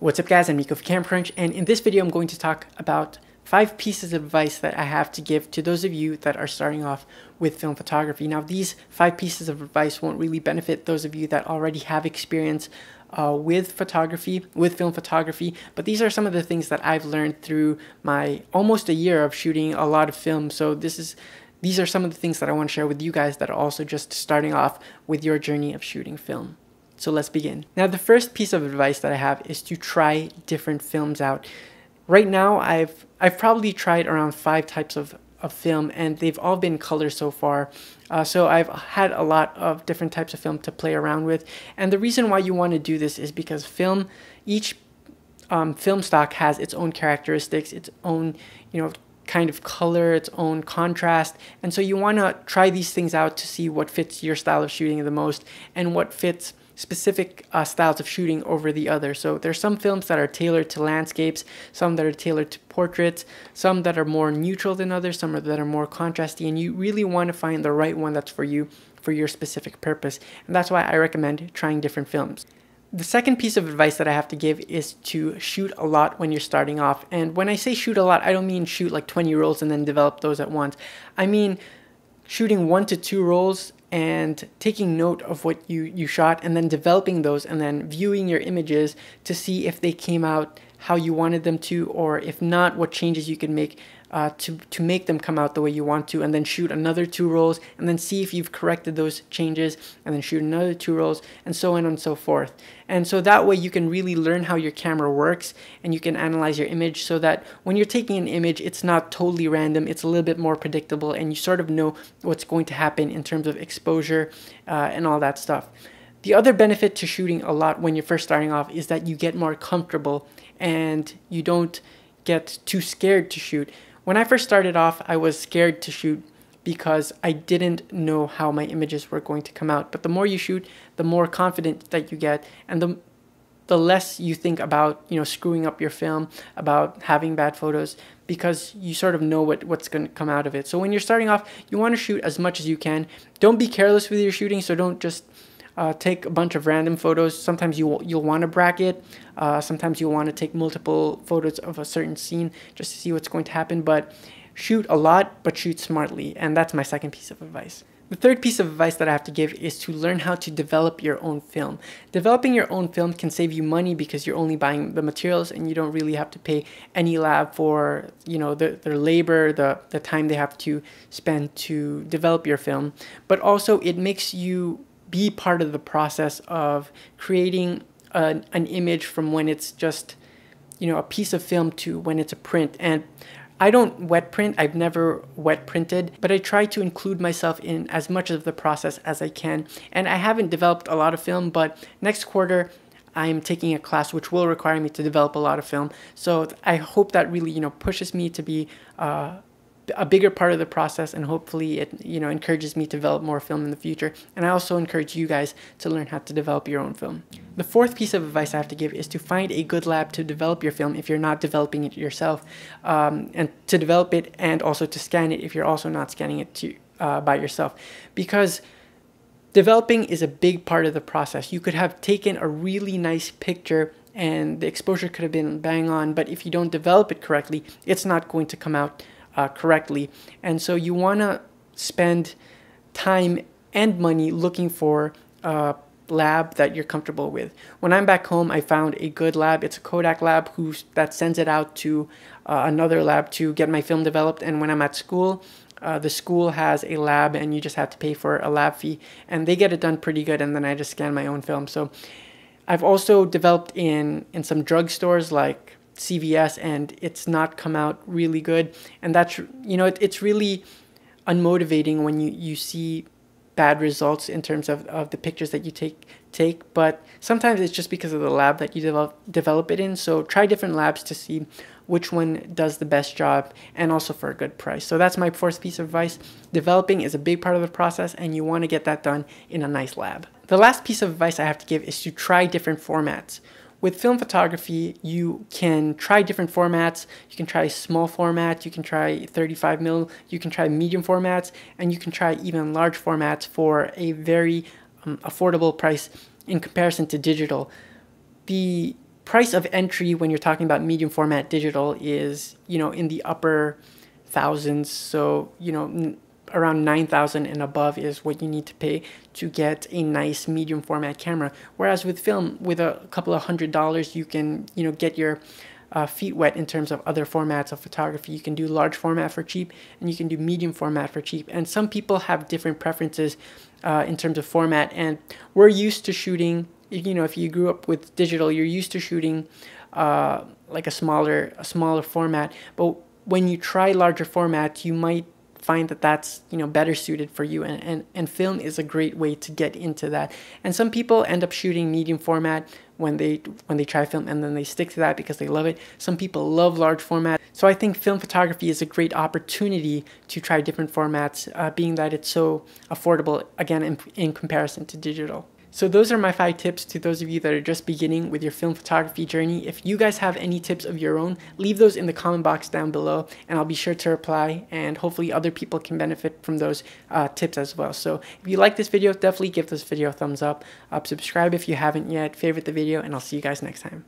What's up guys, I'm Nico of CamCrunch, and in this video I'm going to talk about 5 pieces of advice that I have to give to those of you that are starting off with film photography. Now these 5 pieces of advice won't really benefit those of you that already have experience with film photography, but these are some of the things that I've learned through my almost a year of shooting a lot of film. So these are some of the things that I want to share with you guys that are also just starting off with your journey of shooting film. So let's begin. Now the first piece of advice that I have is to try different films out. Right now I've probably tried around 5 types of film, and they've all been color so far. So I've had a lot of different types of film to play around with. And the reason why you want to do this is because each film stock has its own characteristics, its own, kind of color, its own contrast. And so you want to try these things out to see what fits your style of shooting the most and what fits specific styles of shooting over the other. So there's some films that are tailored to landscapes, some that are tailored to portraits, some that are more neutral than others, some that are more contrasty, and you really want to find the right one that's for you, for your specific purpose. And that's why I recommend trying different films. The second piece of advice that I have to give is to shoot a lot when you're starting off. And when I say shoot a lot, I don't mean shoot like 20 rolls and then develop those at once. I mean shooting 1 to 2 rolls and taking note of what you shot and then developing those and then viewing your images to see if they came out how you wanted them to, or if not, what changes you can make to make them come out the way you want to, and then shoot another 2 rolls and then see if you've corrected those changes and then shoot another 2 rolls, and so on and so forth. And so that way you can really learn how your camera works and you can analyze your image so that when you're taking an image, it's not totally random, it's a little bit more predictable, and you sort of know what's going to happen in terms of exposure and all that stuff. The other benefit to shooting a lot when you're first starting off is that you get more comfortable and you don't get too scared to shoot. When I first started off, I was scared to shoot because I didn't know how my images were going to come out. But the more you shoot, the more confident that you get, and the less you think about screwing up your film, about having bad photos, because you sort of know what's going to come out of it. So when you're starting off, you want to shoot as much as you can. Don't be careless with your shooting, so don't just take a bunch of random photos. Sometimes you'll want to bracket. Sometimes you'll want to take multiple photos of a certain scene just to see what's going to happen. But shoot a lot, but shoot smartly. And that's my second piece of advice. The third piece of advice that I have to give is to learn how to develop your own film. Developing your own film can save you money because you're only buying the materials and you don't really have to pay any lab for their labor, the time they have to spend to develop your film. But also it makes you be part of the process of creating an image from when it's just a piece of film to when it's a print. And I don't wet print, I've never wet printed, but I try to include myself in as much of the process as I can. And I haven't developed a lot of film, but next quarter I'm taking a class which will require me to develop a lot of film. So I hope that really pushes me to be a bigger part of the process, and hopefully it encourages me to develop more film in the future. And I also encourage you guys to learn how to develop your own film. The fourth piece of advice I have to give is to find a good lab to develop your film if you're not developing it yourself, and to develop it and also to scan it if you're also not scanning it by yourself, because developing is a big part of the process. You could have taken a really nice picture and the exposure could have been bang on, but if you don't develop it correctly, it's not going to come out correctly. And so you want to spend time and money looking for a lab that you're comfortable with. When I'm back home, I found a good lab. It's a Kodak lab that sends it out to another lab to get my film developed. And when I'm at school, the school has a lab and you just have to pay for a lab fee, and they get it done pretty good, and then I just scan my own film. So I've also developed in some drugstores like CVS, and it's not come out really good. And that's it's really unmotivating when you see bad results in terms of the pictures that you take, but sometimes it's just because of the lab that you develop it in. So try different labs to see which one does the best job, and also for a good price. So that's my fourth piece of advice. Developing is a big part of the process, and you want to get that done in a nice lab. The last piece of advice I have to give is to try different formats. With film photography, you can try different formats. You can try small format, you can try 35mm, you can try medium formats, and you can try even large formats for a very affordable price in comparison to digital. The price of entry when you're talking about medium format digital is, you know, in the upper thousands. So, you know, around 9,000 and above is what you need to pay to get a nice medium format camera. Whereas with film, with a couple of $100, you can, you know, get your feet wet in terms of other formats of photography. You can do large format for cheap, and you can do medium format for cheap. And some people have different preferences in terms of format. And we're used to shooting, you know, if you grew up with digital, you're used to shooting like a smaller format. But when you try larger formats, you might find that that's, you know, better suited for you, and film is a great way to get into that. And some people end up shooting medium format when they try film, and then they stick to that because they love it. Some people love large format. So I think film photography is a great opportunity to try different formats, being that it's so affordable, again, in comparison to digital. So those are my 5 tips to those of you that are just beginning with your film photography journey. If you guys have any tips of your own, leave those in the comment box down below, and I'll be sure to reply, and hopefully other people can benefit from those tips as well. So if you like this video, definitely give this video a thumbs up. Subscribe if you haven't yet, favorite the video, and I'll see you guys next time.